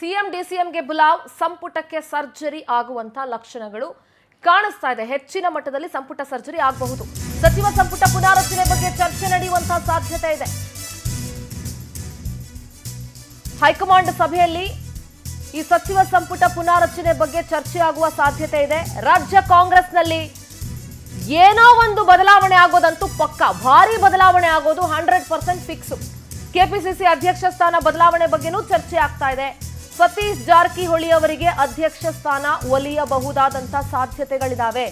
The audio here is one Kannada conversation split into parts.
ಸಿಎಂ ಡಿಸಿಎಂಗೆ ಬುಲಾವ್, ಸಂಪುಟಕ್ಕೆ ಸರ್ಜರಿ ಆಗುವಂತ ಲಕ್ಷಣಗಳು ಕಾಣಿಸ್ತಾ ಇದೆ. ಹೆಚ್ಚಿನ ಮಟ್ಟದಲ್ಲಿ ಸಂಪುಟ ಸರ್ಜರಿ ಆಗಬಹುದು. ಸಚಿವ ಸಂಪುಟ ಪುನಾರಚನೆ ಬಗ್ಗೆ ಚರ್ಚೆ ನಡೆಯುವಂತ ಸಾಧ್ಯತೆ ಇದೆ. ಹೈಕಮಾಂಡ್ ಸಭೆಯಲ್ಲಿ ಈ ಸಚಿವ ಸಂಪುಟ ಪುನಾರಚನೆ ಬಗ್ಗೆ ಚರ್ಚೆ ಆಗುವ ಸಾಧ್ಯತೆ ಇದೆ. ರಾಜ್ಯ ಕಾಂಗ್ರೆಸ್ನಲ್ಲಿ ಏನೋ ಒಂದು ಬದಲಾವಣೆ ಆಗೋದಂತೂ ಪಕ್ಕ, ಭಾರಿ ಬದಲಾವಣೆ ಆಗೋದು 100% ಫಿಕ್ಸ್. ಕೆಪಿಸಿಸಿ ಅಧ್ಯಕ್ಷ ಸ್ಥಾನ ಬದಲಾವಣೆ ಬಗ್ಗೆನೂ ಚರ್ಚೆ ಆಗ್ತಾ ಇದೆ. ಸತೀಶ್ ಜಾರಕಿಹೊಳಿ ಅವರಿಗೆ ಅಧ್ಯಕ್ಷ ಸ್ಥಾನ ಒಲಿಯಬಹುದಾದಂತ ಸಾಧ್ಯತೆಗಳಿದಾವೆ.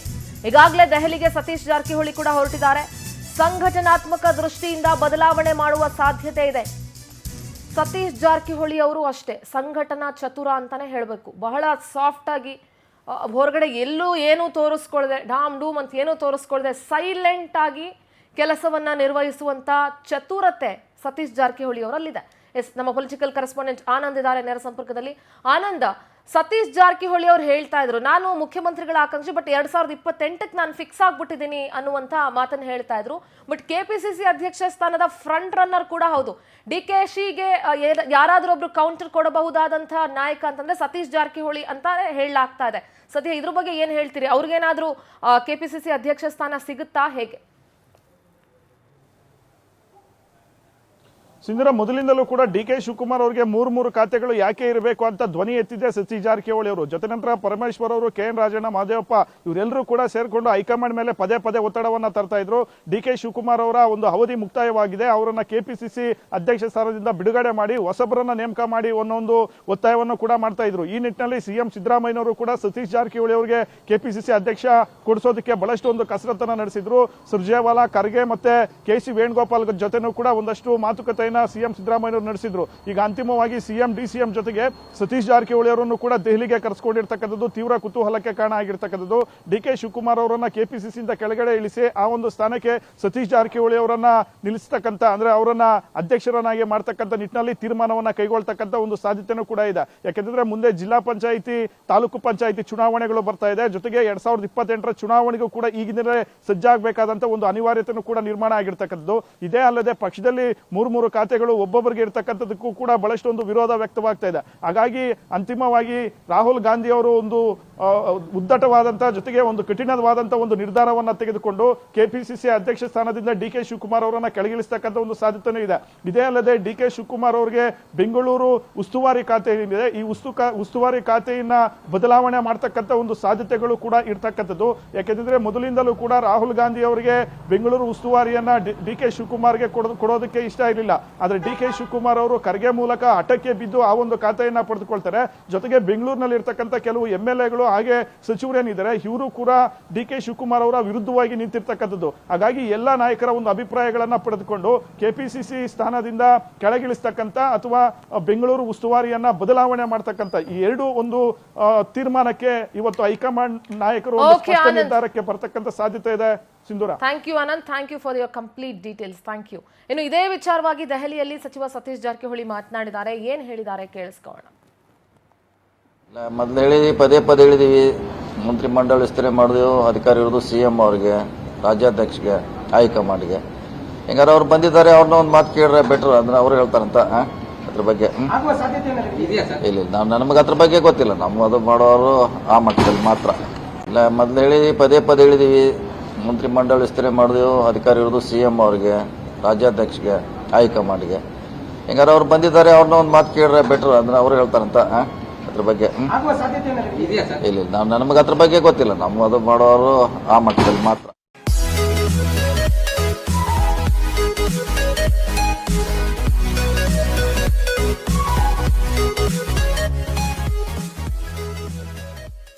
ಈಗಾಗಲೇ ದೆಹಲಿಗೆ ಸತೀಶ್ ಜಾರಕಿಹೊಳಿ ಕೂಡ ಹೊರಟಿದ್ದಾರೆ. ಸಂಘಟನಾತ್ಮಕ ದೃಷ್ಟಿಯಿಂದ ಬದಲಾವಣೆ ಮಾಡುವ ಸಾಧ್ಯತೆ ಇದೆ. ಸತೀಶ್ ಜಾರಕಿಹೊಳಿ ಅವರು ಅಷ್ಟೇ ಸಂಘಟನಾ ಚತುರ ಅಂತಾನೆ ಹೇಳಬೇಕು. ಬಹಳ ಸಾಫ್ಟ್ ಆಗಿ ಹೊರಗಡೆ ಎಲ್ಲೂ ಏನೂ ತೋರಿಸ್ಕೊಳ್ದೆ, ಡಾಮ್ ಡೂಮ್ ಅಂತ ಏನೂ ತೋರಿಸ್ಕೊಳ್ದೆ ಸೈಲೆಂಟ್ ಆಗಿ ಕೆಲಸವನ್ನ ನಿರ್ವಹಿಸುವಂತ ಚತುರತೆ ಸತೀಶ್ ಜಾರಕಿಹೊಳಿ ಅವರಲ್ಲಿದೆ. ನಮ್ಮ ಪೊಲಿಟಿಕಲ್ ಕರೆಸ್ಪಾಂಡೆಂಟ್ ಆನಂದ್ ಇದ್ದಾರೆ ನೇರ ಸಂಪರ್ಕದಲ್ಲಿ. ಆನಂದ್, ಸತೀಶ್ ಜಾರಕಿಹೊಳಿ ಅವರು ಹೇಳ್ತಾ ಇದ್ರು, ನಾನು ಮುಖ್ಯಮಂತ್ರಿಗಳ ಆಕಾಂಕ್ಷಿ, ಬಟ್ 2028ಕ್ಕೆ ನಾನು ಫಿಕ್ಸ್ ಆಗ್ಬಿಟ್ಟಿದ್ದೀನಿ ಅನ್ನುವಂತ ಮಾತನ್ನು ಹೇಳ್ತಾ ಇದ್ರು. ಬಟ್ ಕೆಪಿಸಿಸಿ ಅಧ್ಯಕ್ಷ ಸ್ಥಾನದ ಫ್ರಂಟ್ ರನ್ನರ್ ಕೂಡ ಹೌದು. ಡಿಕೆಶಿಗೆ ಯಾರಾದ್ರೂ ಒಬ್ರು ಕೌಂಟರ್ ಕೊಡಬಹುದಾದಂತಹ ನಾಯಕ ಅಂತಂದ್ರೆ ಸತೀಶ್ ಜಾರಕಿಹೊಳಿ ಅಂತ ಹೇಳಲಾಗ್ತಾ ಇದೆ. ಸದ್ಯ ಇದ್ರ ಬಗ್ಗೆ ಏನ್ ಹೇಳ್ತೀರಿ? ಅವ್ರಿಗೇನಾದ್ರೂ ಕೆಪಿಸಿಸಿ ಅಧ್ಯಕ್ಷ ಸ್ಥಾನ ಸಿಗುತ್ತಾ, ಹೇಗೆ? ಸಿಂಧೂರ, ಮೊದಲಿಂದಲೂ ಕೂಡ ಡಿ.ಕೆ. ಶಿವಕುಮಾರ್ ಅವರಿಗೆ ಮೂರು ಖಾತೆಗಳು ಯಾಕೆ ಇರಬೇಕು ಅಂತ ಧ್ವನಿ ಎತ್ತಿದೆ ಸತೀಶ್ ಜಾರಕಿಹೊಳಿ ಅವರು. ಜೊತೆ ನಂತರ ಪರಮೇಶ್ವರ್ ಅವರು, ಕೆ.ಎನ್. ರಾಜಣ್ಣ, ಮಹದೇವಪ್ಪ ಇವರೆಲ್ಲರೂ ಕೂಡ ಸೇರ್ಕೊಂಡು ಹೈಕಮಾಂಡ್ ಮೇಲೆ ಪದೇ ಒತ್ತಡವನ್ನ ತರ್ತಾ ಇದ್ರು. ಡಿ.ಕೆ. ಶಿವಕುಮಾರ್ ಅವರ ಒಂದು ಅವಧಿ ಮುಕ್ತಾಯವಾಗಿದೆ, ಅವರನ್ನ ಕೆಪಿಸಿಸಿ ಅಧ್ಯಕ್ಷ ಸ್ಥಾನದಿಂದ ಬಿಡುಗಡೆ ಮಾಡಿ ಹೊಸಬರನ್ನ ನೇಮಕ ಮಾಡಿ ಅನ್ನೋ ಒತ್ತಾಯವನ್ನು ಕೂಡ ಮಾಡ್ತಾ ಇದ್ರು. ಈ ನಿಟ್ಟಿನಲ್ಲಿ ಸಿಎಂ ಸಿದ್ದರಾಮಯ್ಯನವರು ಕೂಡ ಸತೀಶ್ ಜಾರಕಿಹೊಳಿ ಅವರಿಗೆ ಕೆಪಿಸಿಸಿ ಅಧ್ಯಕ್ಷ ಕೊಡಿಸೋದಕ್ಕೆ ಬಹಳಷ್ಟು ಒಂದು ಕಸರತ್ತನ್ನ ನಡೆಸಿದ್ರು. ಸುರ್ಜೇವಾಲಾ, ಖರ್ಗೆ ಮತ್ತೆ ಕೆ.ಸಿ. ವೇಣುಗೋಪಾಲ್ ಜೊತೆನೂ ಕೂಡ ಒಂದಷ್ಟು ಮಾತುಕತೆ ಸಿಎಂ ಸಿದ್ದರಾಮಯ್ಯ ನಡೆಸಿದ್ರು. ಈಗ ಅಂತಿಮವಾಗಿ ಸಿಎಂ ಡಿಸಿಎಂ ಜೊತೆಗೆ ಸತೀಶ್ ಜಾರಕಿಹೊಳಿ ಅವರನ್ನು ಕೂಡ ದೆಹಲಿಗೆ ಕರೆಸಿಕೊಂಡಿರ್ತಕ್ಕಂಥದ್ದು ತೀವ್ರ ಕುತೂಹಲಕ್ಕೆ ಕಾರಣ ಆಗಿರ್ತಕ್ಕಂಥದ್ದು. ಡಿ.ಕೆ. ಶಿವಕುಮಾರ್ ಅವರನ್ನ ಕೆಪಿಸಿಸಿಯಿಂದ ಕೆಳಗಡೆ ಇಳಿಸಿ ಆ ಒಂದು ಸ್ಥಾನಕ್ಕೆ ಸತೀಶ್ ಜಾರಕಿಹೊಳಿ ಅವರನ್ನ ನಿಲ್ಲಿಸತಕ್ಕಂಥ, ಅಂದ್ರೆ ಅವರನ್ನ ಅಧ್ಯಕ್ಷರನ್ನಾಗಿ ಮಾಡ್ತಕ್ಕಂಥ ನಿಟ್ಟಿನಲ್ಲಿ ತೀರ್ಮಾನವನ್ನ ಕೈಗೊಳ್ತಕ್ಕಂಥ ಒಂದು ಸಾಧ್ಯತೆನೂ ಕೂಡ ಇದೆ. ಯಾಕೆಂದ್ರೆ ಮುಂದೆ ಜಿಲ್ಲಾ ಪಂಚಾಯಿತಿ, ತಾಲೂಕು ಪಂಚಾಯಿತಿ ಚುನಾವಣೆಗಳು ಬರ್ತಾ ಇದೆ. ಜೊತೆಗೆ 2028ರ ಚುನಾವಣೆಗೂ ಕೂಡ ಈಗಿನ ಸಜ್ಜಾಗಬೇಕಾದಂತ ಒಂದು ಅನಿವಾರ್ಯತೆನೂ ಕೂಡ ನಿರ್ಮಾಣ ಆಗಿರ್ತಕ್ಕಂಥದ್ದು. ಇದೇ ಅಲ್ಲದೆ ಪಕ್ಷದಲ್ಲಿ ಮೂರು ಖಾತೆಗಳು ಒಬ್ಬೊಬ್ಬರಿಗೆ ಇರತಕ್ಕಂಥದಕ್ಕೂ ಕೂಡ ಬಹಳಷ್ಟು ಒಂದು ವಿರೋಧ ವ್ಯಕ್ತವಾಗ್ತಾ ಇದೆ. ಹಾಗಾಗಿ ಅಂತಿಮವಾಗಿ ರಾಹುಲ್ ಗಾಂಧಿ ಅವರು ಒಂದು ಉದ್ದಟವಾದಂತಹ ಜೊತೆಗೆ ಒಂದು ಕಠಿಣವಾದಂತಹ ಒಂದು ನಿರ್ಧಾರವನ್ನ ತೆಗೆದುಕೊಂಡು ಕೆಪಿಸಿಸಿ ಅಧ್ಯಕ್ಷ ಸ್ಥಾನದಿಂದ ಡಿ.ಕೆ. ಶಿವಕುಮಾರ್ ಅವರನ್ನ ಕೆಳಗಿಳಿಸತಕ್ಕಂಥ ಒಂದು ಸಾಧ್ಯತೆಯೂ ಇದೆ. ಇದೇ ಅಲ್ಲದೆ ಡಿ.ಕೆ. ಶಿವಕುಮಾರ್ ಅವರಿಗೆ ಬೆಂಗಳೂರು ಉಸ್ತುವಾರಿ ಖಾತೆ ಇದೆ. ಈ ಉಸ್ತುವಾರಿ ಖಾತೆಯನ್ನ ಬದಲಾವಣೆ ಮಾಡತಕ್ಕಂಥ ಒಂದು ಸಾಧ್ಯತೆಗಳು ಕೂಡ ಇರ್ತಕ್ಕಂಥದ್ದು. ಯಾಕೆಂದ್ರೆ ಮೊದಲಿಂದಲೂ ಕೂಡ ರಾಹುಲ್ ಗಾಂಧಿ ಅವರಿಗೆ ಬೆಂಗಳೂರು ಉಸ್ತುವಾರಿಯನ್ನ ಡಿ.ಕೆ. ಶಿವಕುಮಾರ್ಗೆ ಕೊಡೋದಕ್ಕೆ ಇಷ್ಟ ಇರಲಿಲ್ಲ. ಆದ್ರೆ ಡಿ.ಕೆ. ಶಿವಕುಮಾರ್ ಅವರು ಖರ್ಗೆ ಮೂಲಕ ಹಠಕ್ಕೆ ಬಿದ್ದು ಆ ಒಂದು ಖಾತೆಯನ್ನ ಪಡೆದುಕೊಳ್ತಾರೆ. ಜೊತೆಗೆ ಬೆಂಗಳೂರಿನಲ್ಲಿ ಇರ್ತಕ್ಕಂಥ ಕೆಲವು ಎಂಎಲ್ಎಗಳು ಹಾಗೆ ಸಚಿವರೇನಿದ್ದಾರೆ ಇವರು ಕೂಡ ಡಿ.ಕೆ. ಶಿವಕುಮಾರ್ ಅವರ ವಿರುದ್ಧವಾಗಿ ನಿಂತಿರ್ತಕ್ಕಂಥದ್ದು. ಹಾಗಾಗಿ ಎಲ್ಲಾ ನಾಯಕರ ಒಂದು ಅಭಿಪ್ರಾಯಗಳನ್ನ ಪಡೆದುಕೊಂಡು ಕೆಪಿಸಿಸಿ ಸ್ಥಾನದಿಂದ ಕೆಳಗಿಳಿಸ್ತಕ್ಕಂಥ ಅಥವಾ ಬೆಂಗಳೂರು ಉಸ್ತುವಾರಿಯನ್ನ ಬದಲಾವಣೆ ಮಾಡತಕ್ಕಂಥ ಈ ಎರಡು ಒಂದು ತೀರ್ಮಾನಕ್ಕೆ ಇವತ್ತು ಹೈಕಮಾಂಡ್ ನಾಯಕರು ನಿರ್ಧಾರಕ್ಕೆ ಬರ್ತಕ್ಕಂಥ ಸಾಧ್ಯತೆ ಇದೆ. Sindhura, thank you Anand, thank you for your complete details. Thank you. ಇನ್ನು ಇದೇ ವಿಚಾರವಾಗಿ ದೆಹಲಿಯಲ್ಲಿ ಸಚಿವ ಸತೀಶ್ ಜಾರಕಿಹೊಳಿ ಮಾತನಾಡಿದ್ದಾರೆ. ಏನ್ ಹೇಳಿದ್ದಾರೆ ಕೇಳಿಸ್ಕೊಳ್ಳೋಣ. ಮೊದಲು ಪದೇ ಹೇಳಿದೀವಿ, ಮಂತ್ರಿಮಂಡಲ ವಿಸ್ತರಣೆ ಮಾಡಿದೆವು, ಅಧಿಕಾರ ಇರೋದು ಸಿಎಂ ಅವ್ರಿಗೆ, ರಾಜ್ಯಾಧ್ಯಕ್ಷಗೆ, ಹೈಕಮಾಂಡ್ಗೆ. ಹಿಂಗಾರೆ ಅವ್ರು ಬಂದಿದ್ದಾರೆ, ಅವ್ರನ್ನ ಒಂದು ಮಾತು ಕೇಳಿದ್ರೆ ಬೆಟರ್ ಅಂದ್ರೆ ಅವ್ರು ಹೇಳ್ತಾರಂತ ಅದ್ರ ಬಗ್ಗೆ ಇಲ್ಲ. ನಮಗೆ ಅದ್ರ ಬಗ್ಗೆ ಗೊತ್ತಿಲ್ಲ. ನಮ್ಮ ಅದು ಮಾಡೋರು ಆ ಮಟ್ಟದಲ್ಲಿ ಮಾತ್ರ. ಇಲ್ಲ, ಮೊದಲು ಪದೇ ಹೇಳಿದೀವಿ, ಮಂತ್ರಿಮಂಡಲ ವಿಸ್ತರಣೆ ಮಾಡಿದೆವು, ಅಧಿಕಾರ ಇರೋದು ಸಿಎಂ ಅವ್ರಿಗೆ, ರಾಜ್ಯಾಧ್ಯಕ್ಷಗೆ, ಹೈಕಮಾಂಡ್ಗೆ. ಹಿಂಗಾರೆ ಅವ್ರು ಬಂದಿದ್ದಾರೆ, ಅವ್ರನ್ನ ಒಂದು ಮಾತು ಕೇಳಿದ್ರೆ ಬೆಟರ್ ಅಂದ್ರೆ ಅವ್ರು ಹೇಳ್ತಾರಂತ ಅದ್ರ ಬಗ್ಗೆ ಇಲ್ಲ. ನಮಗೆ ಅದ್ರ ಬಗ್ಗೆ ಗೊತ್ತಿಲ್ಲ. ನಮ್ಮ ಅದು ಮಾಡೋರು ಆ ಮಟ್ಟದಲ್ಲಿ ಮಾತ್ರ.